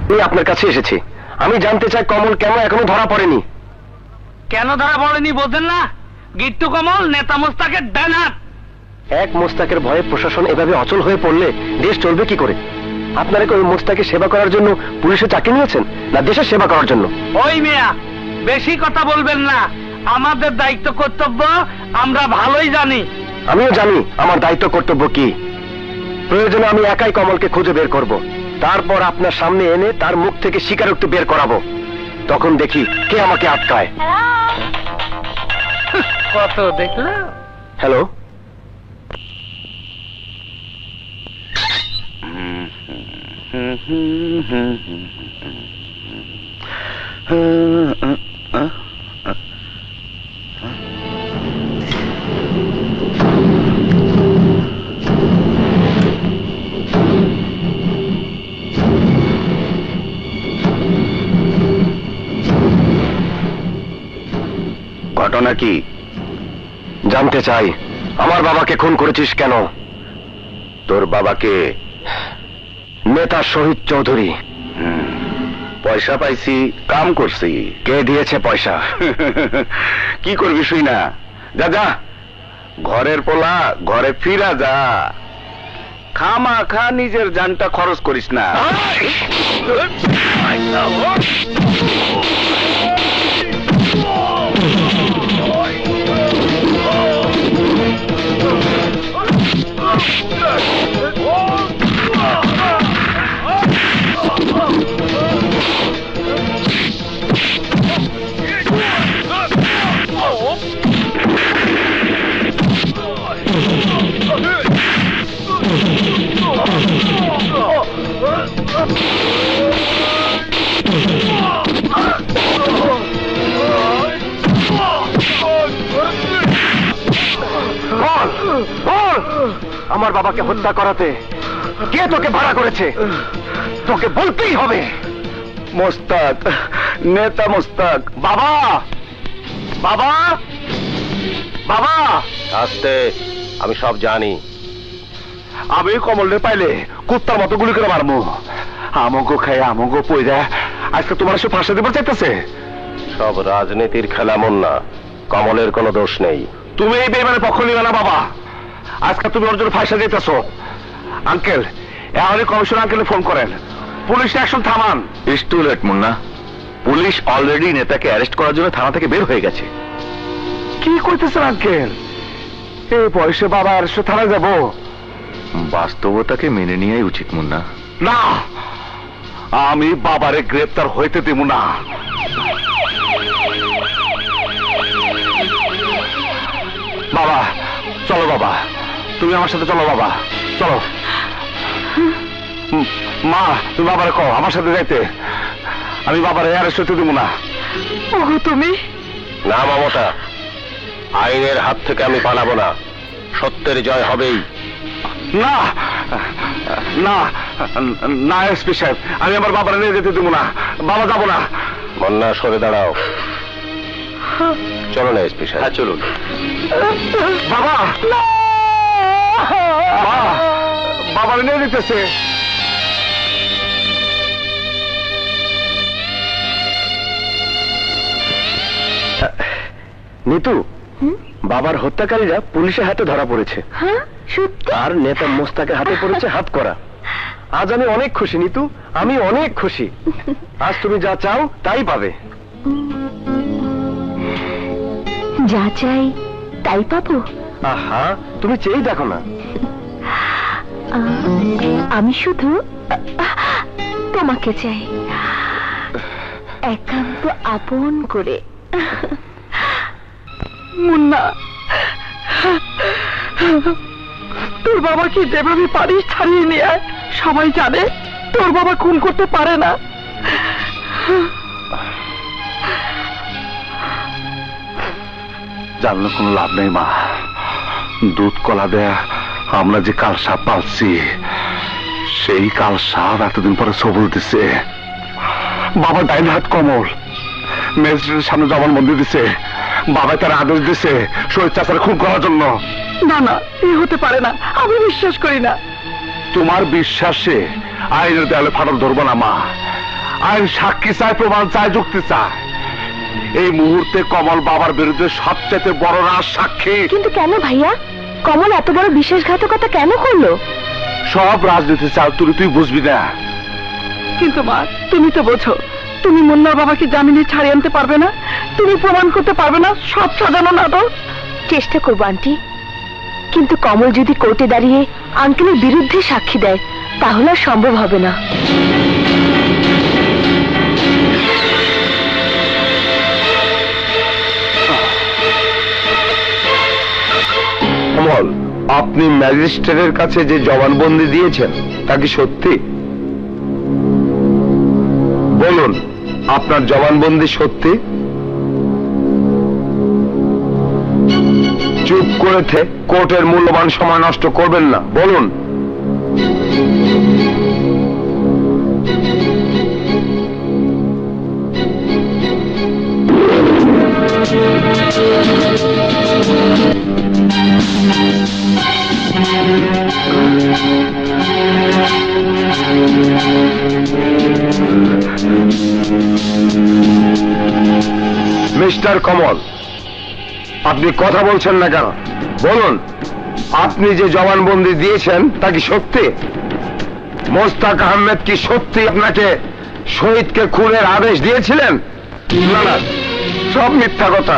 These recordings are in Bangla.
আমি আপনার কাছে এসেছি। আমি জানতে চাই কমল কেন এখনো ধরা পড়েনি। কেন ধরা পড়েনি বোঝেন না? গিট্টু কমল নেতা মোস্তাকের ডান হাত। এক মোস্তাকের ভয়ে প্রশাসন এভাবে অচল হয়ে পড়লে দেশ চলবে কি করে? আপনারা কি ওই মোস্তাকে সেবা করার জন্য পুলিশে চাকরি নিয়েছেন, না দেশের সেবা করার জন্য? ওই মিয়া বেশি কথা বলবেন না। আমাদের দায়িত্ব কর্তব্য আমরা ভালোই জানি। আমিও জানি আমার দায়িত্ব কর্তব্য কি। প্রয়োজনে আমি একাই কমলকে খুঁজে বের করব, তারপর আপনার সামনে এনে তার মুখ থেকে স্বীকারোক্তি বের করাবো। তখন দেখি কে আমাকে আটকায়। কত দেখলো? হ্যালো, ঘটনা কি জানতে চাই। আমার বাবাকে খুন করেছিস কেন? তোর বাবাকে? নেতা শহীদ চৌধুরী। পয়সা পাইছি, কাম করছি। কে দিয়েছে পয়সা? কি করবি শুই না, যা যা, ঘরের পোলা ঘরে ফিরা যা। খামা খা নিজের জানটা খরচ করিস না। আমার বাবাকে হত্যা করাতে কে তোকে ভাড়া করেছে? তোকে বলতেই হবে। মোস্তাক, নেতা মোস্তাক। বাবা, বাবা, বাবা। আস্তে, আমি সব জানি। আমি কমলে পাইলে কুত্তার মতো গুলি করে মারমু। আমগো খাই আমগো পয়রা আজকে তোমার সে ফাঁসা দেবার চাইতেছে। সব রাজনীতির খেলা মন না, কমলের কোনো দোষ নেই। তুমি এই বেইমানের পক্ষ নিবে না বাবা। আজকে তুমি ওর জন্য ফাঁসা দিতেছো। আঙ্কেল, এখনই কমিশনার আঙ্কেলে ফোন করেন, পুলিশ অ্যাকশন থামান। It's too late Munna. Police already নেতাকে অ্যারেস্ট করার জন্য থানা থেকে বের হয়ে গেছে। কি করতেছেন আঙ্কেল? এই বয়সে বাবা অ্যারেস্ট থানায় যাব? বাস্তবতাকে মেনে নেওয়াই উচিত মুন্না। না, আমি বাবারে গ্রেপ্তার হইতে দেব না। বাবা চলো, বাবা তুমি আমার সাথে চলো। বাবা চলো। মা তুমি বাবারে কও আমার সাথে যাইতে। আমি বাবারে অ্যারেস্ট হইতে দেব না। ওগো তুমি? না মমতা, আইনের হাত থেকে আমি পালাবো না। সত্যের জয় হবেই। না না না এসপি সাহেব, আমি আমার বাবারে নিয়ে যেতে দেব না। বাবা যাবো না। মন্না সরে দাঁড়াও। চলো না এসপি সাহেব। হ্যাঁ চলুন। বাবা, বাবারে নিয়ে যেতেছে। নিতু, বাবার হত্যাকারীরা পুলিশের হাতে ধরা পড়েছে। আর নেতা মোস্তাকের হাতে পড়েছে হাত করা। আজ আমি অনেক খুশি নিতু, আমি অনেক খুশি। আজ তুমি যা চাও তাই পাবে। যা চাই তাই পাবো? আহা, তুমি চেয়ে দেখো না। আমি শুধু তোমাকে চাই, একান্ত আপন করে। মুন্না, তোর বাবাকে যেভাবে পারিস ছাড়িয়ে নিয়ে আয়। সবাই জানে তোর বাবা খুন করতে পারে না। জানলে কোনো লাভ নেই মা। দুধ কলা দেয়া আমরা যে কাল সাপ পালছি, সেই কাল সাপ এতদিন পরে সবল দিছে। বাবা ডাইন হাত কমল ম্যাজিস্ট্রেটের সামনে জবানবন্দি দিছে। বাবা তার আদেশ দিছে শহীদ চাচার খুন করার জন্য। না না, এ হতে পারে না, আমি বিশ্বাস করি না। তোমার বিশ্বাসে আইনের দেয়ালে ফাটল ধরবো না মা। আইন সাক্ষী চায়, প্রমাণ চায়, যুক্তি চায়। এই মুহূর্তে কমল বাবার বিরুদ্ধে সবচেয়ে বড় রাজ সাক্ষী। কিন্তু কেন ভাইয়া? কমল এত বড় বিশ্বাসঘাতকতা কেন করলো? সব রাজনীতি চাল তুই বুঝবি না। কিন্তু মা, তুমি তো বোঝো, তুমি মুন্নার বাবাকে জামিনে ছাড়িয়ে আনতে পারবে না, তুমি প্রমাণ করতে পারবে না সব সাজানো নাটক। চেষ্টা করবো আন্টি, কিন্তু কমল যদি কোর্টে দাঁড়িয়ে আঙ্কেলের বিরুদ্ধে সাক্ষী দেয় তাহলে আর সম্ভব হবে না। কমল, আপনি ম্যাজিস্ট্রেটের কাছে যে জবানবন্দি দিয়েছেন তা কি সত্যি? বলুন, আপনার জবানবন্দি সত্যি? চুপ করে কোর্টের মূল্যবান সময় নষ্ট করবেন না, বলুন। মিস্টার কমল, আপনি কথা বলছেন না কেন? বলুন, আপনি যে জবানবন্দি দিয়েছেন তা কি সত্যি? মোস্তাক আহমেদ কি সত্যি আপনাকে শহীদকে খুনের আদেশ দিয়েছিলেন? না না, সব মিথ্যা কথা।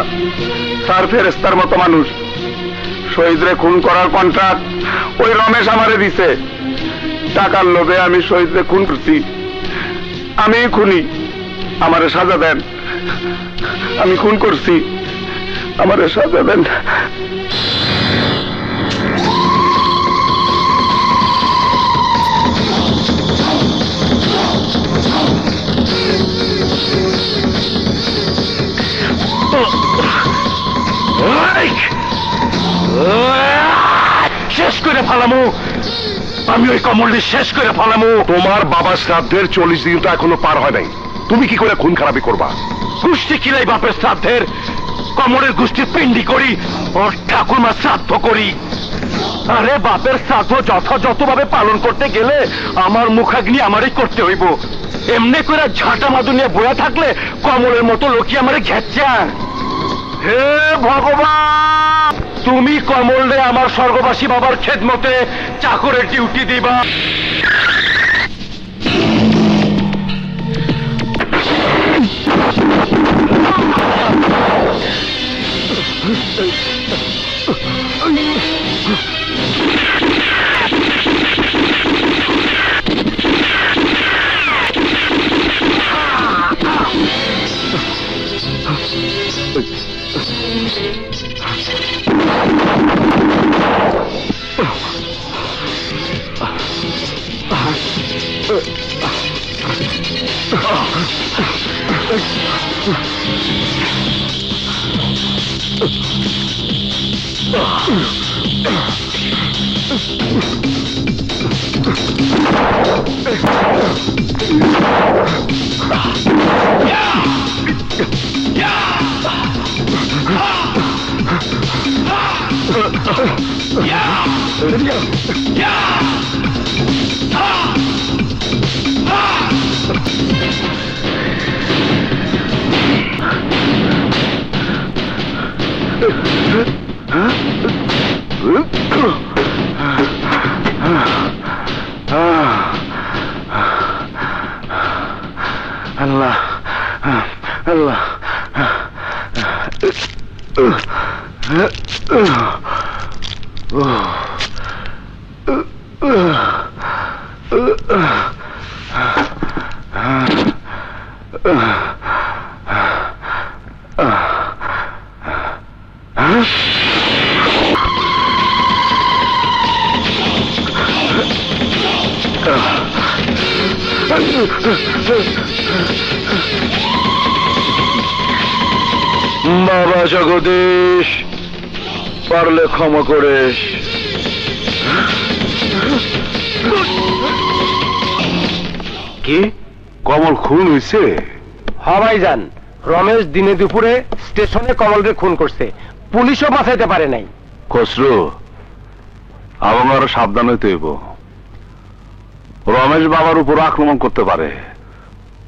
স্যার ফেরেস্তার মতো মানুষ, শহীদরে খুন করার কন্ট্রাক্ট ওই রমেশ আমারে দিছে। টাকার লোভে আমি শহীদরে খুন করছি, আমি খুনি, আমারে সাজা দেন। আমি খুন করছি, আমারে সাজা দেন। শেষ করে ফেলামু, আমি ওই কমলটি শেষ করে ফেলামু। তোমার বাবার শ্রাদ্ধের 40 দিন তো এখনো পার হয় নাই, তুমি কি করে খুন খারাপি করবা? গোষ্ঠী কিলাই বাপের শ্রাদ্ধের, কমলের গোষ্ঠীর পিন্ডি করি, ওর ঠাকুরমার শ্রাদ্ধ করি। আরে বাপের শ্রাদ্ধ যথাযথভাবে পালন করতে গেলে আমার মুখাগ্নি আমারই করতে হইব। এমনি করে ঝাঁটা মাদু নিয়ে বয়া থাকলে কমলের মতো লোকই আমারে ঘেচ্ছান। হে ভগবান, তুমি কমলরে আমার স্বর্গবাসী বাবার খেদমতে চাকরের ডিউটি দিবা। আল্লাহ আল্লাহ, বাবা জগদীশ, পারলে ক্ষমা করিস। কি কমল খুন হয়েছে? হবাই যান, রমেশ দিনে দুপুরে স্টেশনে কমলকে খুন করছে, পুলিশও বাঁচাইতে পারে নাই। খসরু, আরো সাবধান হইতে হইব। রমেশ বাবার উপর আক্রমণ করতে পারে,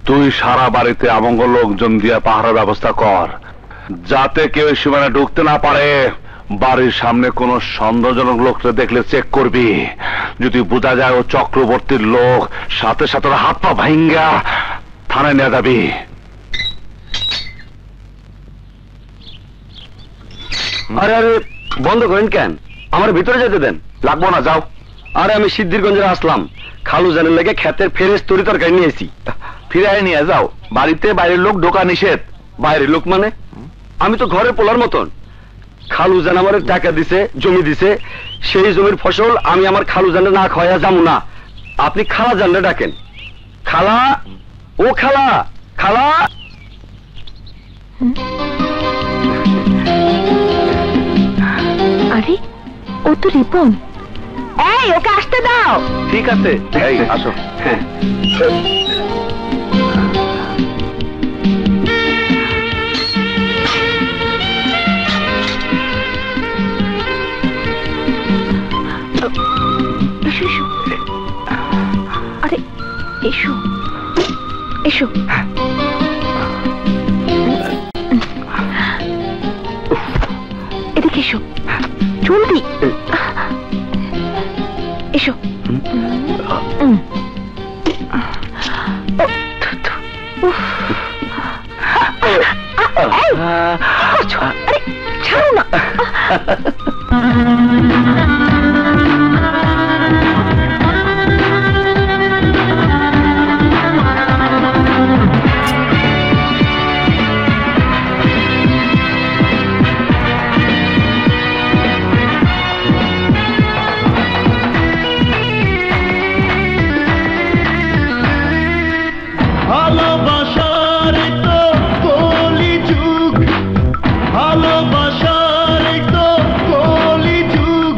তুই সারা বাড়িতে আমঙ্গল লোকজন দিয়ে পাহারার ব্যবস্থা কর, যাতে কেউ সীমানা ঢুকতে না পারে। বাড়ির সামনে কোন সন্দেহজনক লোককে দেখলে চেক করবি, যদি বোঝা যায় ও চক্রবর্তীর লোক, সাথে সাথে ওর হাত পা ভাঙ্গা থানায় নিয়ে যাবি। আরে আরে বন্ধ করেন কেন? আমার ভিতরে যেতে দেন। লাগবো না, যাও। আরে আমি সিদ্ধিরগঞ্জে আসলাম, খালু জানের লেগে ক্ষেতের ফেরেস তরি তরকারি নিয়েছি। ফিরে নিয়ে যাও, বাড়িতে বাইরের লোক ঢোকা নিষেধ। বাইরের লোক মানে? আমি তো ঘরের পোলার মতন। খালু জান আমার টাকা দিছে, জমি দিছে, সেই জমির ফসল আমি আমার খালু জানে না খাওয়া যাবো না। আপনি খালা জানলে ডাকেন। খালা, ও খালা, খালা। আরে ও তো রিপন। এই ওকে আসতে দাও। ঠিক আছে, এই আসো। হ্যাঁ এসো এসো। আরে এসো এসো। এদিকে এসো, জলদি এসো। আরে ছাড়ো না। ভালোবাসার তো কলি যুগ, ভালোবাসার তো কলি যুগ,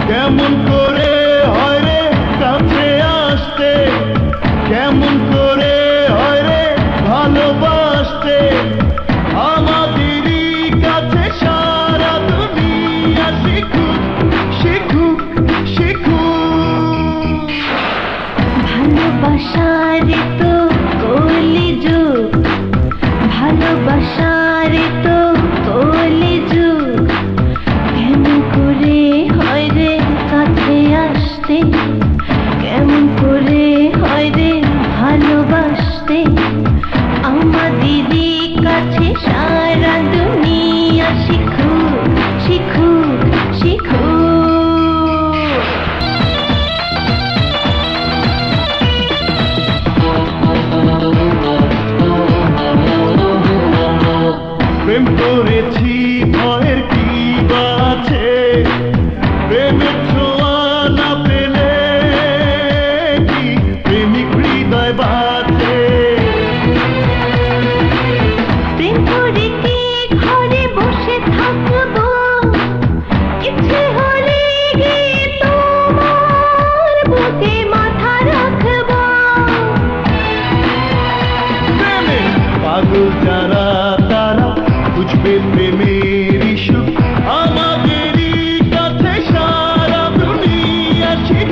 কেমন করে হয় রে কাছে আসতে, কেমন করে হয় রে ভালোবাসতে, আমাদেরই কাছে সারা দুনিয়া শিখুক শিখুক শিখুক। ভালোবাসার তো কলি যুগ, ভালোবাসার তো কলি যুগ, কেমন করে হয় রে কাছে আসতে, কেমন করে হয় রে ভালোবাসতে, আমাদেরই কাছে সারা দুনিয়া শিখুক শিখুক শিখুক। প্রেম করেছি ভয়ের কি আছে, প্রেমের ছোঁয়া না পেলে কি প্রেমিক হৃদয় বাঁচে। প্রেম করে কি ঘরে বসে থাকবো, ইচ্ছে হলে গিয়ে তোমার বুকে মাথা রাখবো। প্রেমে পাগল যারা তারা বুঝবে প্রেমের সুখ, আমাদেরই কাছে সারা দুনিয়া শিখুক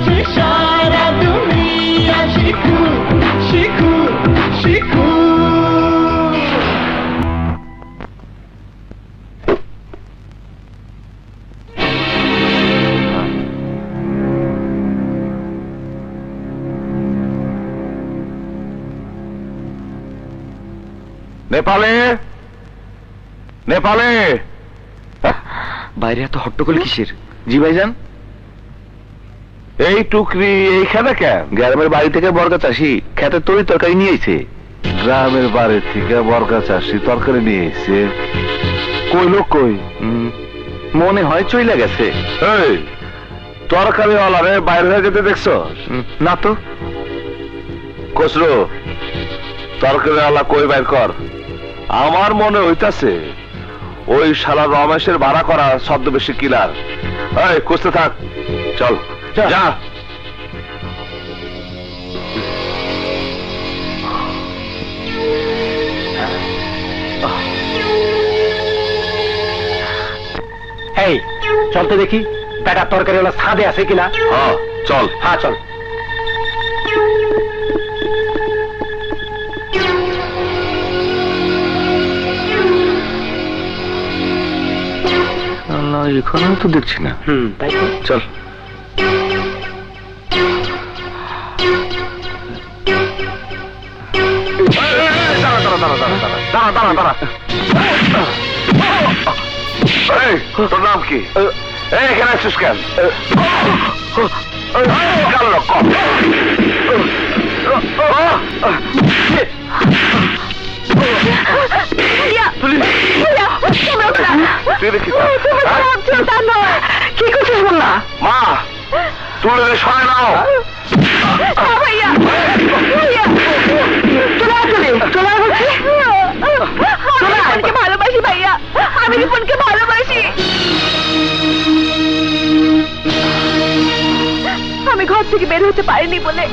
আছে সারা দুনিয়া শিখু শিখু শিখু নেপালে নেপালে বাইরে এত হট্টগোল কিসের? জি ভাইজান, এই টুকরি এইখানে কেন? গ্রামের বাড়ি থেকে বর্গা চাষি খেতে তরি তরকারি নিয়ে এসে। গ্রামের বাড়ি থেকে বর্গা চাষি তরকারি নিয়ে এসে? কই লোক কই? মনে হয় চইলা গেছে। এই তরকারি ওয়ালারে বাইরে হয়ে যেতে দেখছ? না তো। কসরো তরকারি ওয়ালা কই বাইর কর। আমার মনে হইতাছে ওই শালা রমেশের ভাড়া করা ছদ্মবেশী কিলার। এই খুঁজতে থাক, চল যা। এই চলতে দেখি বেটা তরকারি ওলা ছাদে আছে কিনা। হ্যাঁ চল। হ্যাঁ চল। এখানেও তো দেখছি না। তাই তো। চল। তোর নাম কি? এখানে আসছিস কেন? কি করছিস বললা? মা তুলে সরে নাও। ভালোবাসি ভাইয়া, আমি রিপনকে ভালোবাসি। আমি ঘর থেকে বের হতে পারিনি বলে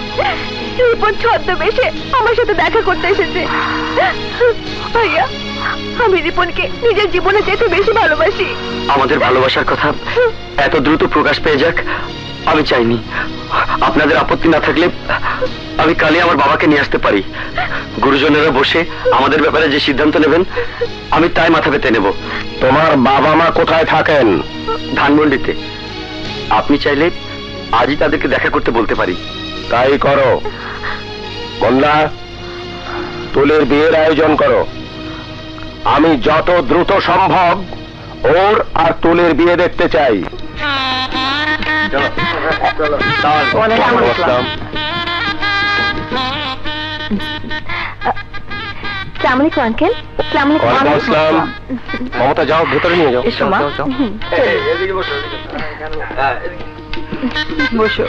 রিপন ছদ্মবেশে আমার সাথে দেখা করতে এসেছে। ভাইয়া, আমি রিপনকে নিজের জীবনে যেতে বেশি ভালোবাসি। আমাদের ভালোবাসার কথা এত দ্রুত প্রকাশ পেয়ে যাক আমি চাইনি। আপনাদের আপত্তি না থাকলে আমি কালই আমার বাবাকে নিয়ে আসতে পারি। গুরুজনেরা বসে আমাদের ব্যাপারে যে সিদ্ধান্ত নেবেন আমি তাই মাথা পেতে নেব। তোমার বাবা মা কোথায় থাকেন? ধানমন্ডিতে। আপনি চাইলে আজই তাদেরকে দেখা করতে বলতে পারি। তাই করো। কন্যা, তুলের বিয়ের আয়োজন করো। আমি যত দ্রুত সম্ভব ওর আর তুলের বিয়ে দেখতে চাই। আসসালামু আলাইকুম আঙ্কেল। মমতা যাও, ভেতরে নিয়ে যাও। এসো মা। বসো।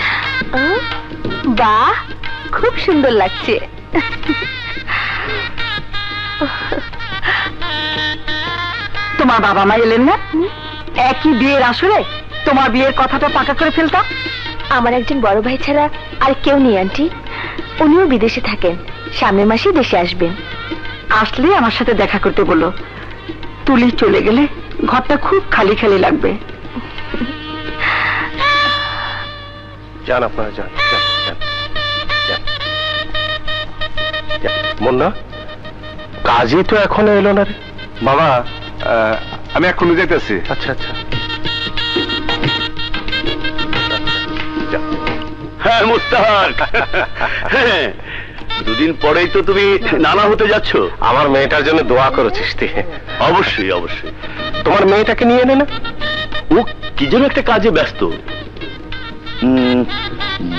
বাহ, খুব সুন্দর লাগছে। তোমার বাবা মা এলেন না? একই বিয়ের আসরে তোমার বিয়ের কথাটা পাকা করে ফেলতাম। আমার একজন বড় ভাই ছাড়া আর কেউ নেই আন্টি। উনিও বিদেশে থাকেন, সামনের মাসে দেশে আসবেন। আসলে আমার সাথে দেখা করতে বলো। তুলি চলে গেলে ঘরটা খুব খালি খালি লাগবে। যান আপনারা, যান যান যান যান। মুন্না, কাজী তো এখনো এলো না রে। বাবা, আমি এখনো যেতেছি। আচ্ছা আচ্ছা। হ্যাঁ মুস্তাক, দুদিন পরেই তো তুমি নানা হতে যাচ্ছ। আমার মেয়েটার জন্য দোয়া করেছিস তুই? অবশ্যই অবশ্যই। তোমার মেয়েটাকে নিয়ে এনে না? ও কি যেন একটা কাজে ব্যস্ত।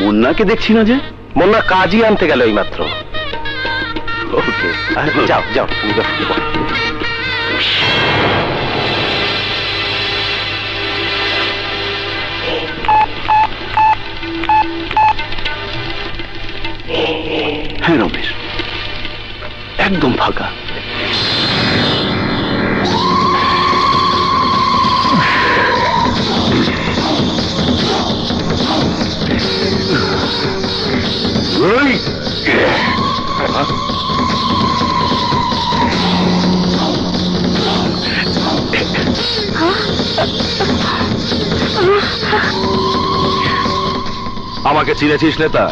মুন্নাকে দেখছি না যে। মুন্না কাজই আনতে গেল এই মাত্র। ওকে, যাও যাও। হ্যাঁ রমেশ, একদম ফাঁকা। আমাকে চিনেছিস নেতা?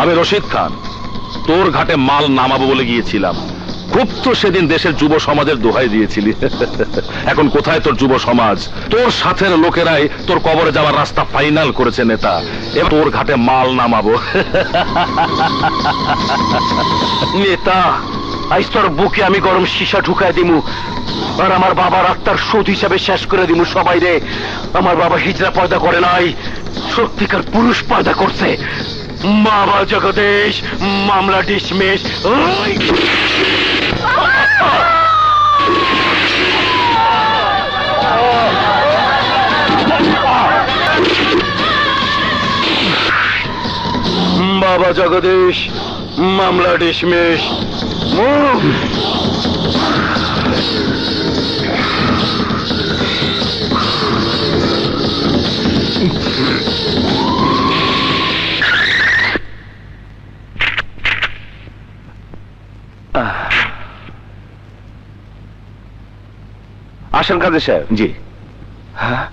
আমি রশিদ খান, তোর ঘাটে মাল নামাবো বলে গিয়েছিলাম। খুব তো সেদিন দেশের যুব সমাজের দোহাই দিয়েছিলি। এখন কোথায় তোর যুব সমাজ? তোর সাথের লোকেরাই তোর কবরে যাওয়ার রাস্তা ফাইনাল করেছে নেতা। এবার তোর ঘাটে মাল নামাবো। নেতা, আজ তোর বুকে আমি গরম সীসা ঢুকাই দিমু, আর আমার বাবার আত্মার সুদ হিসাবে শেষ করে দিমু সবাই রে। আমার বাবা হিজরা পয়দা করে নাই, সত্যিকার পুরুষ পয়দা করছে। বাবা জগদীশ, মামলা ডিসমিস। বাবা জগদীশ, মামলা ডিসমিস। আসেন কাজী সাহেব। জি। হ্যাঁ,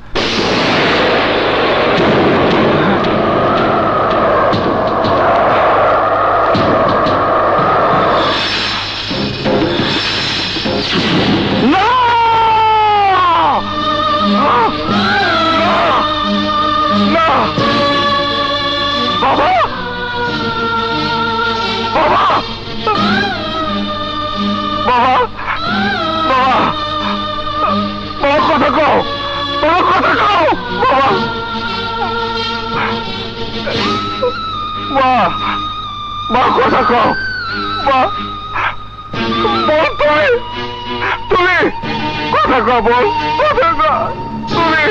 বাবা, বাবা, বাবা, বাবা, বাবা, কথা কও, বাবা, কথা কও, বাবা, মা, কথা কও, মা, বল তুমি কথা কও, বল, কথা কও, তুমি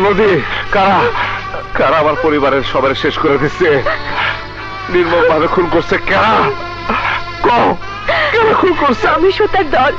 নদী, কারা কারা আমার পরিবারের সবার শেষ করে দিচ্ছে, নির্মম ভাবে খুন করছে। কারা কও, কারা খুন করছে? আমি সুতার দল।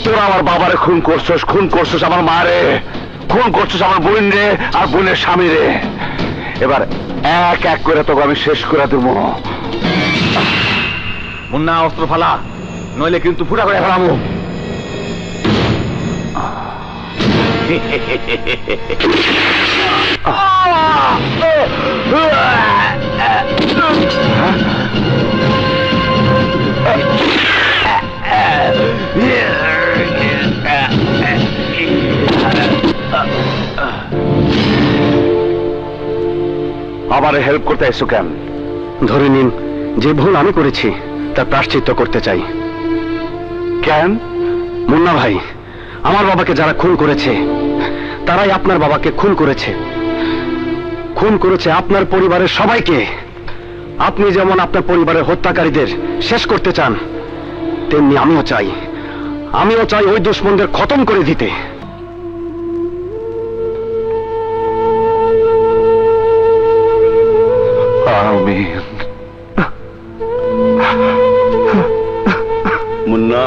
তোরা আমার বাবারে খুন করছস আমার মারে, খুন করছস আমার বোন রে আর বোনের স্বামী রে। এবার এক এক করে তোকে আমি শেষ করে দেবো। মুন্না, অস্ত্র ফালা, নইলে কিন্তু ফুটা করে ফেলামু। আমারে হেল্প করতে এসো কেন? ধরে নিন, যে ভুল আমি করেছি তার প্রায়শ্চিত্ত করতে চাই। কেন? মুন্না ভাই, আমার বাবাকে যারা খুন করেছে তারাই আপনার বাবাকে খুন করেছে, খুন করেছে আপনার পরিবারের সবাইকে। আপনি যেমন আপনার পরিবারের হত্যাকারীদের শেষ করতে চান, তেমনি আমিও চাই ওই দুশ্মনদের খতম করে দিতে। মুন্না,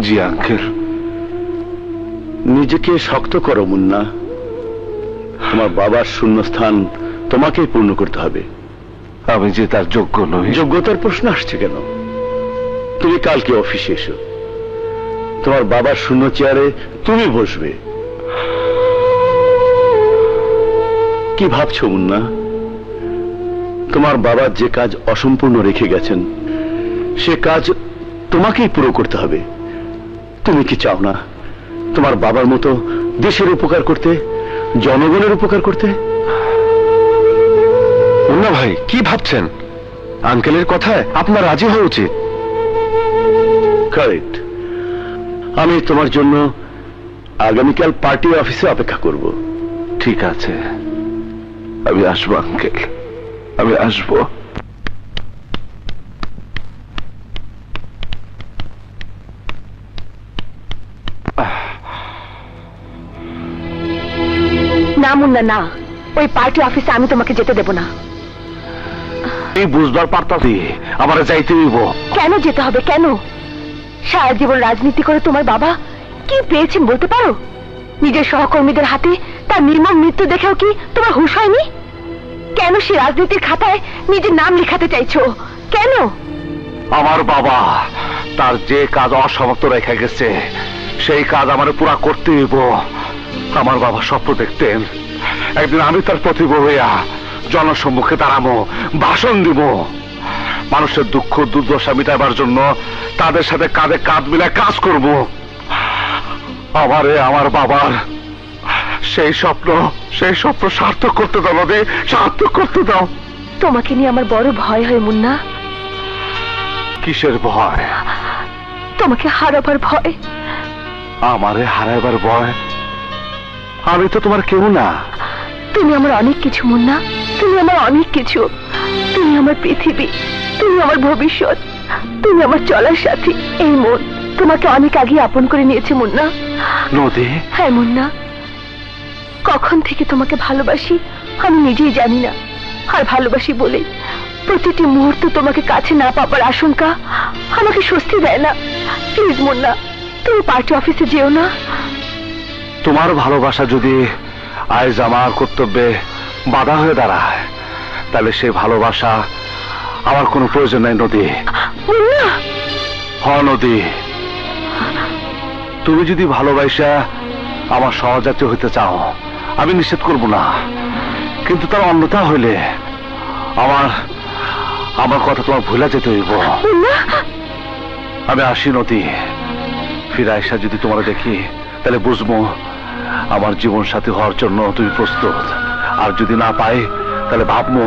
জি আঙ্কেল। নিজেকে শক্ত করো মুন্না, তোমার বাবার শূন্যস্থান তোমাকেই পূর্ণ করতে হবে। আমি যে তার যোগ্য নই। যোগ্যতার প্রশ্ন আসছে কেন? তুমি কালকে অফিসে এসো, তোমার বাবার শূন্য চেয়ারে তুমি বসবে। কি ভাবছো মুন্না? তোমার বাবা যে কাজ অসম্পূর্ণ রেখে গেছেন সে কাজ তোমাকেই পুরো করতে হবে। তুমি কি চাও না তোমার বাবার মতো দেশের উপকার করতে, জনগণের উপকার করতে? মুন্না ভাই, কি ভাবছেন? আঙ্কেলের কথায় আপনার রাজি হওয়া উচিত। কারেক্ট। আমি তোমার জন্য আগামীকাল পার্টি অফিসে অপেক্ষা করব। ঠিক আছে, আমি আসবো আঙ্কেল, আমি আসবো। না মুন্না, না, ওই পার্টি অফিসে আমি তোমাকে যেতে দেব না। এই বুঝবার পারতাছি আমার যাইতে হইব। কেন যেতে হবে? কেন? সারা জীবন রাজনীতি করে তোমার বাবা কি পেয়েছেন বলতে পারো? নিজের সহকর্মীদের হাতে তার নির্মম মৃত্যু দেখেও কি তোমার হুঁশ হয়নি? কেন সে রাজনীতির খাতায় নিজের নাম লেখাতে চাইছো? কেন? আমার বাবা তার যে কাজ অসমাপ্ত রেখে গেছে সেই কাজ আমার পুরা করতে হইব। আমার বাবা স্বপ্ন দেখতেন একদিন আমি তার প্রতিভ হইয়া জনসম্মুখে দাঁড়াবো, ভাষণ দিব, মানুষের দুঃখ দুর্দশা মিটাবার জন্য তাদের সাথে কাঁধে কাঁধ মিলে কাজ করব। আমার বাবার সেই স্বপ্ন সার্থক করতে দাও নদী, সার্থক করতে দাও। তোমাকে নিয়ে আমার বড় ভয় হয় মুন্না। কিসের ভয়? তোমাকে হারাবার ভয়। আমারে হারাইবার ভয়? আমি তো তোমার কেউ না। তুমি আমার অনেক কিছু মুন্না, তুমি আমার অনেক কিছু। তুমি আমার পৃথিবী, তুমি আমার ভবিষ্যৎ, তুমি আমার চলার সাথী। এই মন তোমাকে অনেক আগে আপন করে নিয়েছে মুন্না। নদী? হ্যাঁ মুন্না, কখন থেকে তোমাকে ভালোবাসি আমি নিজেই জানি না। আর ভালোবাসি বলে প্রতিটি মুহূর্ত তোমাকে কাছে না পাবার আশঙ্কা আমাকে স্বস্তি দেয় না। প্লিজ মুন্না, তুমি পার্টি অফিসে যেও না। তোমার ভালোবাসা যদি আজ আমার কর্তব্যে বাধা হয়ে দাঁড়ায় তাহলে সেই ভালোবাসা আমার কোনো প্রয়োজন নাই নদী। মুন্না! হ নদী, তুমি যদি ভালোবাসা আমার সহযাত্রী হইতে চাও আমি নিষেধ করব না, কিন্তু তার অন্যথা হইলে আমার কথা তোমার ভুলে যেতে হইব। আমি আসি নদী। ফিরে আইসা যদি তোমার দেখি তাহলে বুঝবো আমার জীবন সাথী হওয়ার জন্য তুমি প্রস্তুত। আর যদি না পাই তাহলে ভাববো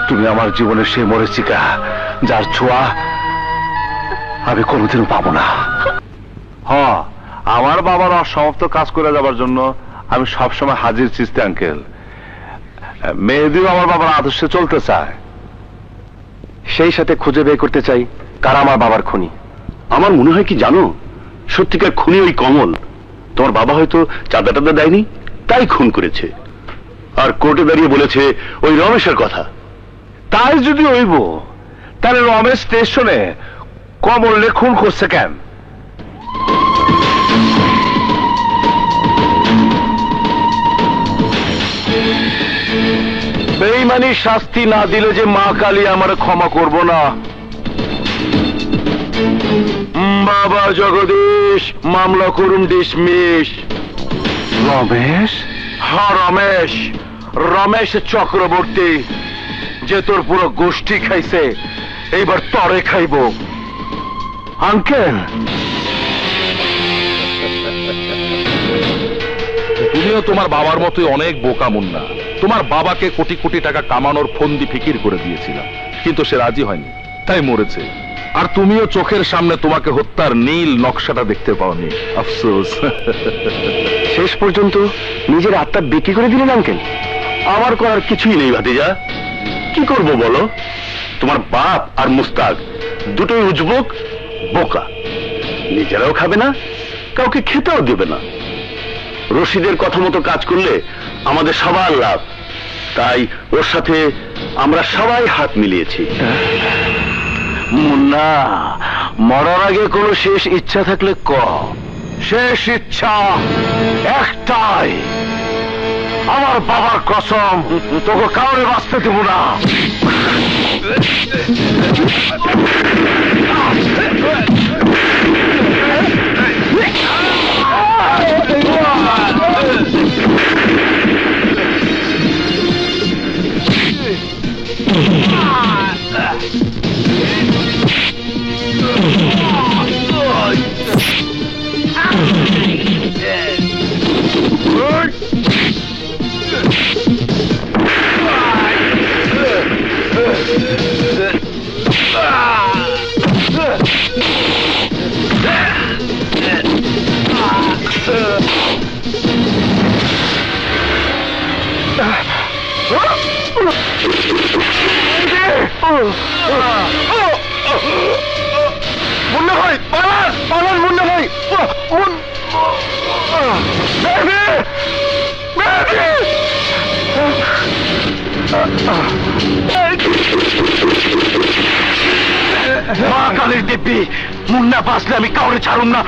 তুমি আমার জীবনের সেই মরিচিকা যার ছোঁয়া আমি কোনোদিনও পাবো না। হ্যাঁ, আমার বাবার অসমাপ্ত কাজ করে যাবার জন্য আমি সবসময় হাজির চিস্তি আঙ্কেল। মেয়েদিও আমার বাবার আদর্শে চলতে চায়, সেই সাথে খুঁজে বের করতে চাই কারা আমার বাবার খুনি। আমার মনে হয় কি জানো, সত্যিকার খুনি ওই কমল। তোমার বাবা হয়তো চাঁদা টাদা দেয়নি তাই খুন করেছে, আর কোর্টে দাঁড়িয়ে বলেছে ওই রমেশের কথা। তাই যদি হইব তাহলে রমেশ স্টেশনে কমলরে খুন করছে কেন? বেঈমানি শাস্তি না দিলে যে মা কালী আমার ক্ষমা করব না। বাবা জগদীশ, মামলা করুন ডিসমিস। রমেশ? হ্যাঁ রমেশ, রমেশ চক্রবর্তী, যে তোর পুরো গোষ্ঠী খাইছে এইবার তরে খাইব। আঙ্কেল, তুমিও তোমার বাবার মতোই অনেক বোকা মুন্না। তোমার বাবাকে কোটি কোটি টাকা কামানোর ফন্দি ফিকির করে দিয়েছিলাম, কিন্তু সে রাজি হয়নি, তাই মরেছে। আর তুমিও চোখের সামনে তোমাকে হত্যার নীল নকশাটা দেখতে পাওনি, আফসোস। শেষ পর্যন্ত নিজের আত্মা বিক্রি করে দিলেন আঙ্কেল। আমার করার কিছুই নেই ভাতিজা, কি করব বলো? তোমার বাপ আর মুস্তাক দুটোই উজবুক, বোকা, নিজেরাও খাবে না, কাউকে খেতেও দেবে না। রশিদের কথা মতো কাজ করলে আমাদের সবার লাভ, তাই ওর সাথে আমরা সবাই হাত মিলিয়েছি। মুন্না, মরার আগে কোনো শেষ ইচ্ছা থাকলে ক। শেষ ইচ্ছা একটাই, আমার বাবার কসম তোকে কাউরে বাঁচতে দেব না। মুন্না ভাই পালান পালান মুন্না ভাই মা কালীর দিব্যি মুন্না বাঁচলে আমি কাউরে ছাড়ুম না।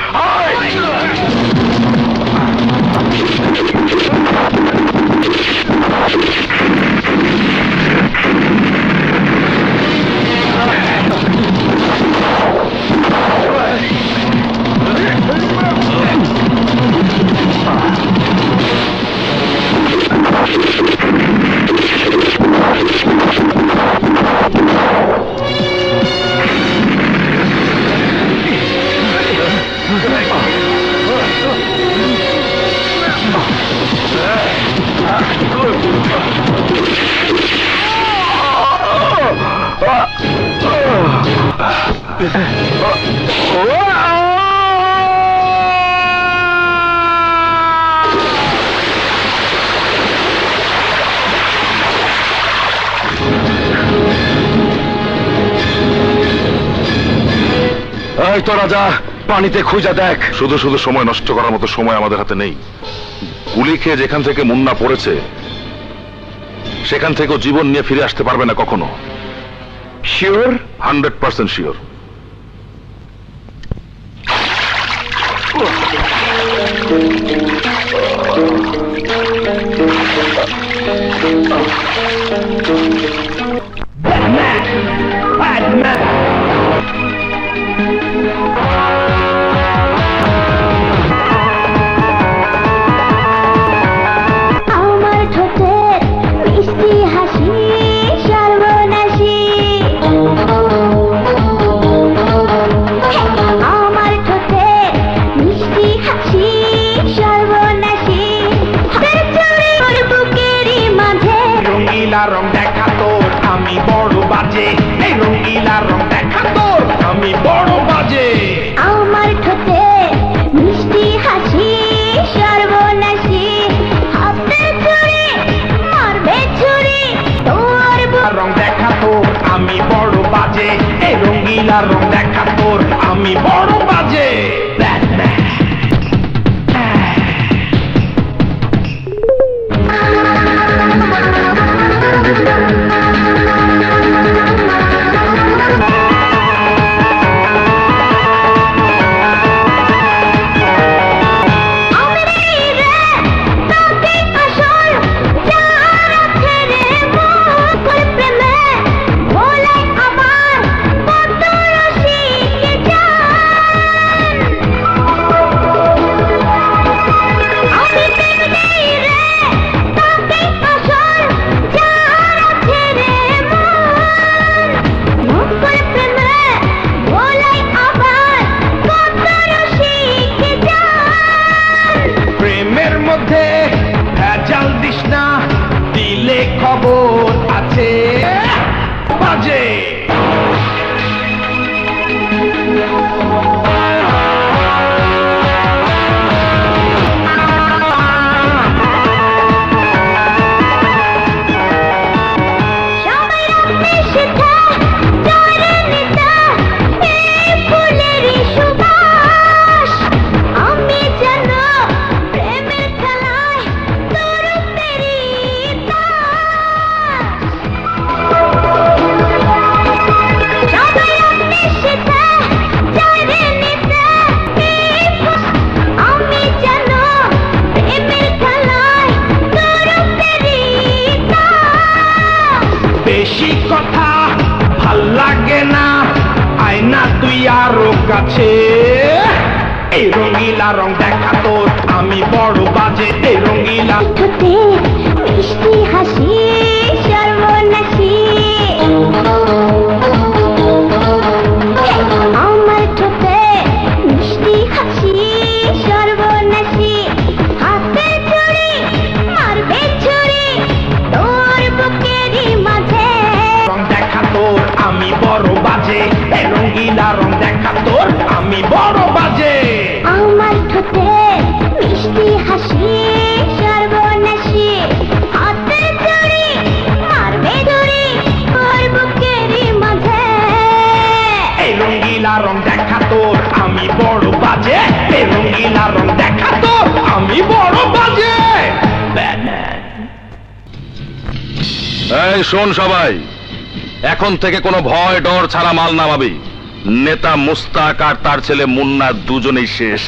এই তো রাজা পানিতে খুঁজে দেখ। শুধু শুধু সময় নষ্ট করার মতো সময় আমাদের হাতে নেই। গুলি খেয়ে যেখান থেকে মুন্না পড়েছে সেখান থেকেও জীবন নিয়ে ফিরে আসতে পারবে না কখনো। শিওর? 100% শিওর। আমার ঠোঁটের মিষ্টি হাসি সর্বনাশী, আমার ঠোঁটের মিষ্টি হাসি সর্বনাশী, হাতের চুড়ি ওর বুকেরই মাঝে। রঙিলা রং দেখা তোর আমি বড় বাজে, এই রঙিলা রং দেখা তোর আমি বড় বাজে। আমার ঠোঁটের মিষ্টি হাসি সর্বনাশী, হাতের চুড়ি মারবে ছুরি তোর রং দেখা তোর আমি বড় বাজে, এই রঙিলা রং দেখা তোর আমি বড় বাজে। প্রেমের মধ্যে ভেজাল দিস না, দিলে খবর আছে বাজে। বেশি কথা ভাল লাগে না, আয়না তুই আরো কাছে। এই রঙিলা রং দেখা তোর আমি বড় বাজে, এই রঙিলা ঠোঁটের মিষ্টি হাসি সর্বনাশী। তোর আমি বড় বাজে, এই রঙিলা রং দেখা তোর আমি বড় বাজে। আমার ঠোঁটে মিষ্টি হাসি সর্বনাশী, হাতে চুড়ি মারবে ধরি ওর বুকেরই মাঝে। এই রঙিলা রং দেখা তোর আমি বড় বাজে, এই রঙিলা রং দেখা তোর আমি বড় বাজে। এই শোন সবাই, এখন থেকে কোনো ভয় ডর ছাড়া মাল নামাবি। নেতা মুস্তাক আর তার ছেলে মুন্না দুজনেই শেষ।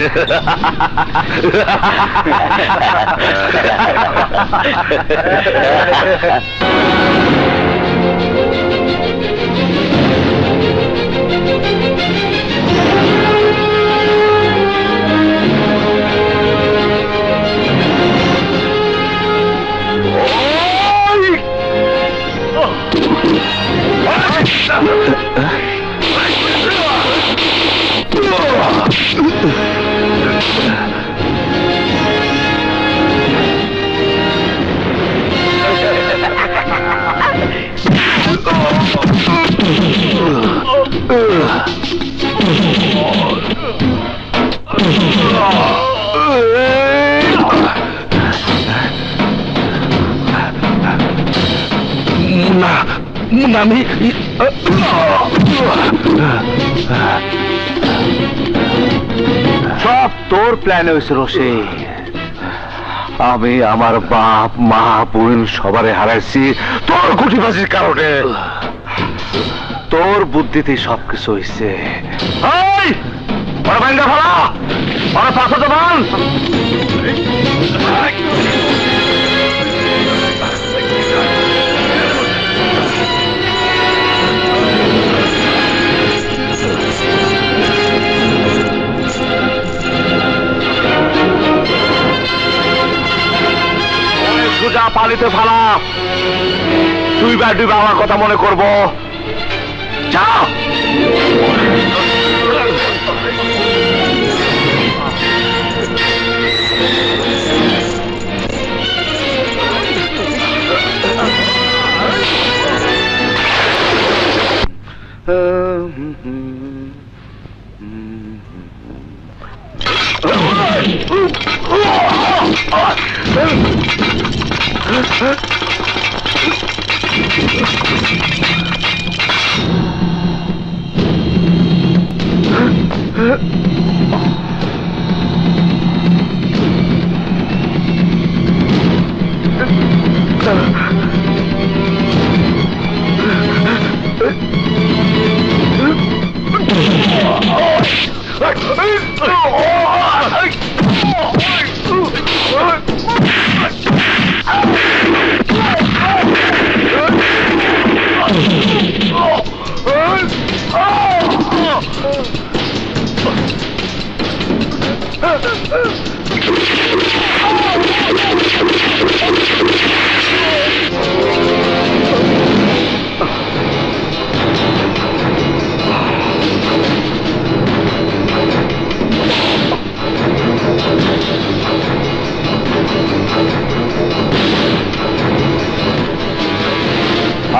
আমি সব তোর প্ল্যান হয়েছে রশি। আমি আমার বাপ মা বোন সবারে হারাইছি তোর গুটিবাজির কারণে। তোর বুদ্ধিতে সবকিছু হয়েছে। সোজা পানিতে ফালা, তুই বা ডুবে আমার কথা মনে করবো। যাও।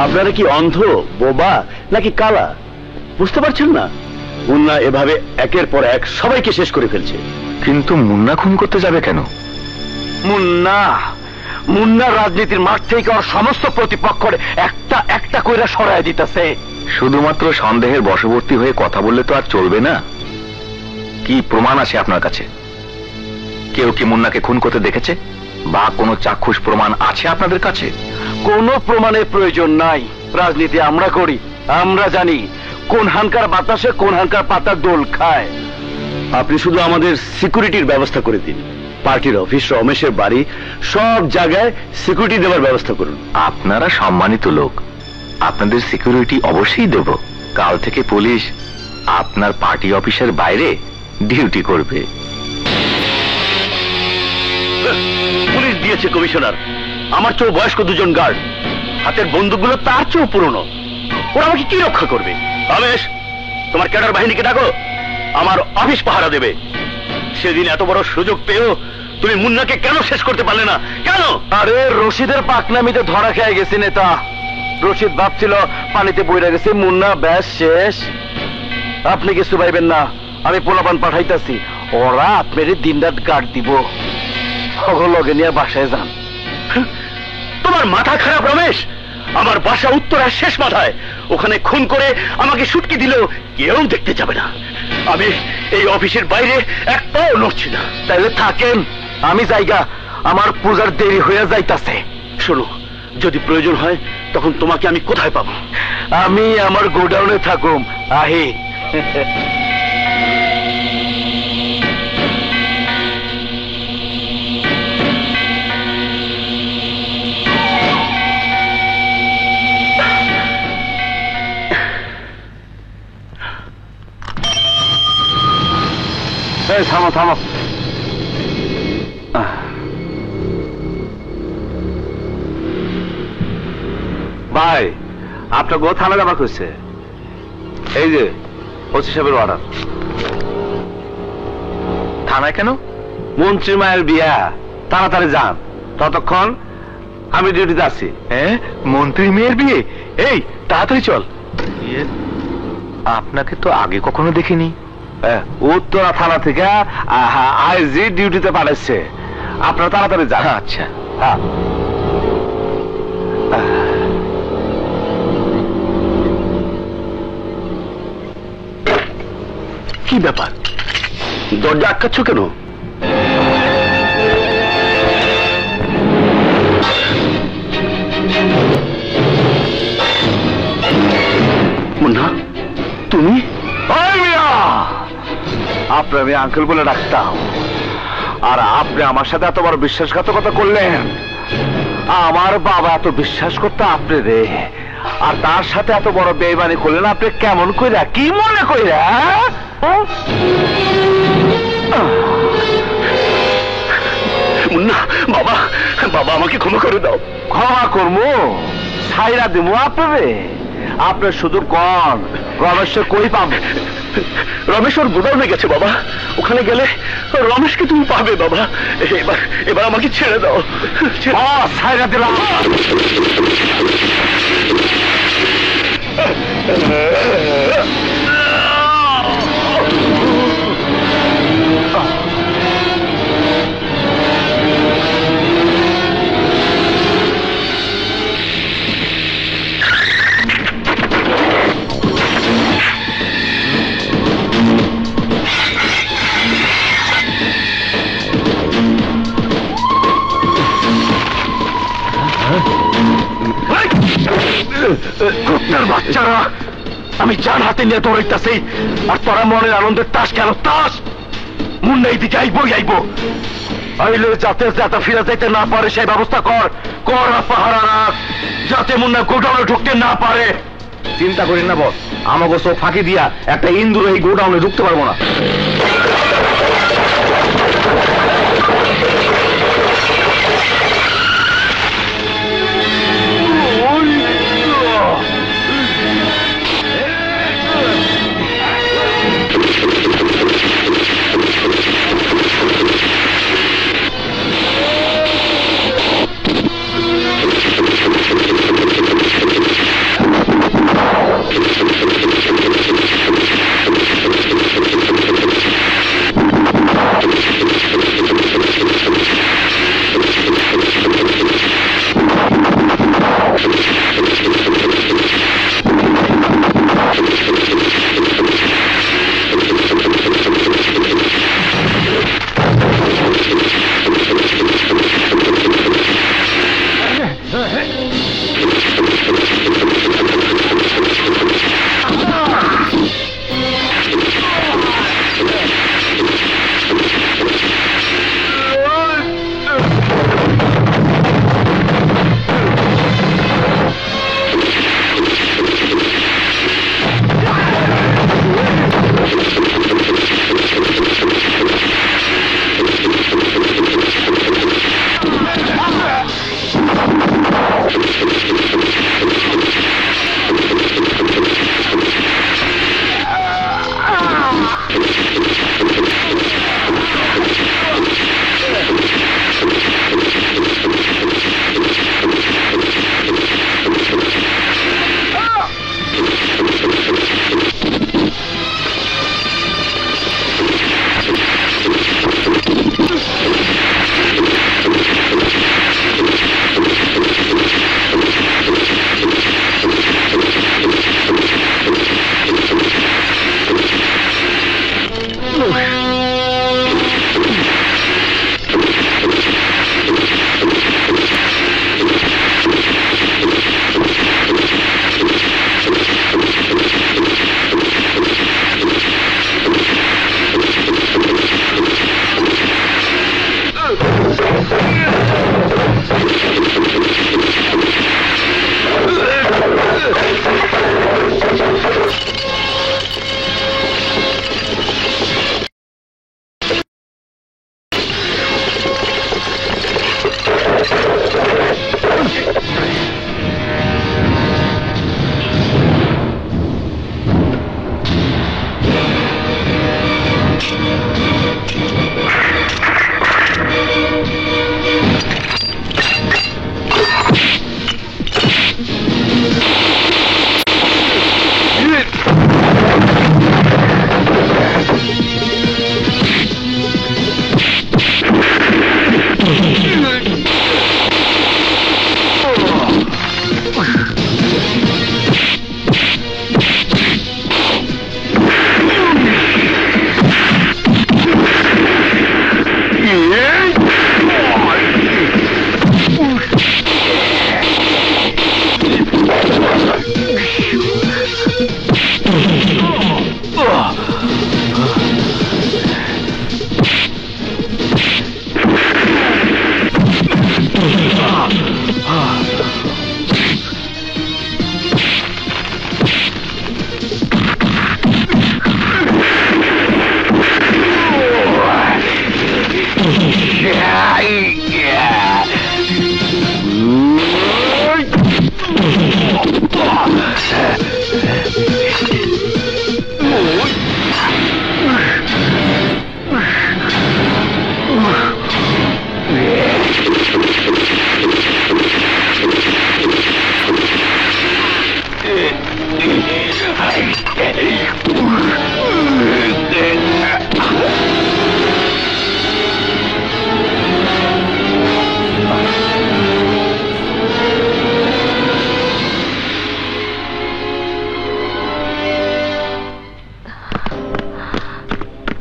আপনারা কি অন্ধ, বোবা নাকি কালা বুঝতে পারছেন না? মুন্না এভাবে একের পর এক সবাইকে শেষ করে ফেলছে। কিন্তু মুন্না খুন করতে যাবে কেন? মুন্না রাজনীতির মাঠ থেকে ওর সমস্ত প্রতিপক্ষের একটা একটা কইরা সরায় দিতেছে। শুধুমাত্র সন্দেহের বশবর্তী হয়ে কথা বললে তো আর চলবে না। কি প্রমাণ আছে আপনার কাছে? কেউ কি মুন্নাকে খুন করতে দেখেছে বা কোনো চাক্ষুষ প্রমাণ আছে আপনাদের কাছে? কোনো প্রমাণের প্রয়োজন নাই। রাজনীতি আমরা করি, আমরা জানি কোন হানকার বাতাসে কোন হানকার পাতা দোল খায়। আপনি শুধু আমাদের সিকিউরিটির ব্যবস্থা করে দিন। পার্টির অফিস, রমেশের বাড়ি, সব জায়গায় সিকিউরিটি দেওয়ার ব্যবস্থা করুন। আপনারা সম্মানিত লোক, আপনাদের সিকিউরিটি অবশ্যই দেব। কাল থেকে পুলিশ আপনার পার্টি অফিসের বাইরে ডিউটি করবে। পুলিশ দিয়েছে কমিশনার, আমার চেয়েও বয়স্ক দুজন গার্ড, হাতের বন্দুকগুলো তার চেয়েও পুরনো। ওরা আমাকে কি রক্ষা করবে? রমেশ, তোমার ক্যাডার বাহিনীকে ডাকো, আমার অফিস পাহারা দেবে। সেদিন এত বড় সুযোগ পেয়েও তুমি মুন্নাকে কেন শেষ করতে পারলে না? কেন? আরে রশিদের পাকনামিতে ধরা খেয়ে গেছি নেতা। রশিদ ভাবছিল পানিতে বইরা গেছে, মুন্না ব্যাস শেষ। আপনি কিছু ভাইবেন না, আমি পোলাপান পাঠাইতাছি, ওরা আপনার দিন রাত গার্ড দিব। লগে নিয়ে বাসায় যান। তোমার মাথা খারাপ রমেশ? আমার বাসা উত্তরার শেষ মাথায়, ওখানে খুন করে আমাকে সুটকি দিলেও কেউ দেখতে যাবে না। আমি এই অফিসের বাইরে এক পাও নড়ছি না। তাইলে থাকেন, আমি জায়গা, আমার পূজার দেরি হয়ে যাইতাছে। শোনো, যদি প্রয়োজন হয় তখন তোমাকে আমি কোথায় পাবো? আমি আমার গোডাউনে থাকুম, আহি। থামো থামো। ভাই, আপনার গো থানা যাবার করছে। এই যে ওসি সাহেবের অর্ডার। থানায় কেন? মন্ত্রী মায়ের বিয়া, তাড়াতাড়ি যান, ততক্ষণ আমি ডিউটিতে আছি। হ্যাঁ, মন্ত্রী মেয়ের বিয়ে? এই তাড়াতাড়ি চল। আপনাকে তো আগে কখনো দেখিনি। উত্তরা থানা থেকে আইজি ডিউটিতে পাঠাচ্ছে, আপনারা তাড়াতাড়ি যান। আচ্ছা, হ্যাঁ। কি ব্যাপার, দরজা আটকাচ্ছ কেন? মুন্না, তুমি? আপনার আমি আঙ্কেল বলে ডাকতাম, আর আপনি আমার সাথে এত বড় বিশ্বাসঘাতকতা করলেন। আমার বাবা এত বিশ্বাস করতো আপনি রে, আর তার সাথে এত বড় বেইমানি করলেন আপনি কেমন কইরা, কি মনে কইরা? মুন্না, বাবা, বাবা আমাকে ক্ষমা করে দাও। ক্ষমা করবো? ছাইরা দিব আপনারে? আপনি শুধু কন রমেশ কই পাবো? রমেশ ওর গোডাউনে গেছে বাবা, ওখানে গেলে রমেশকে তুমি পাবে বাবা। এবার এবার আমাকে ছেড়ে দাও। ছাইরা দিলাম। কুত্তার বাচ্চারা, আমি জান হাতে নিয়ে দৌড়াইতেছি, আর তোরা মনের আনন্দের তাস কেন? তাস মুন্নাই দিকে আইবই আইবো। আইলে যাতে যাতে ফিরে যাইতে না পারে সেই ব্যবস্থা কর, কর পাহারা রাখ, যাতে মুন্না গোডাউনে ঢুকতে না পারে। চিন্তা করেন না বস, আমাকে সব ফাঁকি দিয়া একটা ইন্দুর এই গোডাউনে ঢুকতে পারবো না।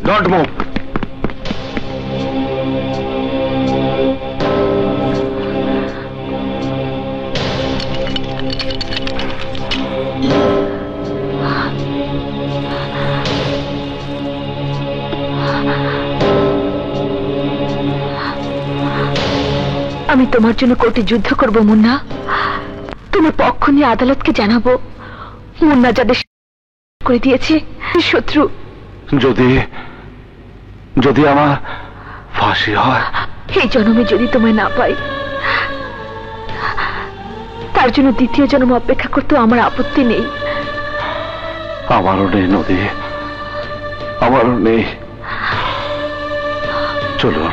Don't move. আমি তোমার জন্য কোর্টে যুদ্ধ করব মুন্না। তোমার পক্ষ নিয়ে আদালতকে জানাবো মুন্না যাদের করে দিয়েছে শত্রু। যদি যদি আমার ফাঁসি হয়, এই জন্মে যদি তোমায় না পাই, তার জন্য দ্বিতীয় জন্ম অপেক্ষা করতেও আমার আপত্তি নেই। আমারও নেই নদী, আমারও নেই। চলুন।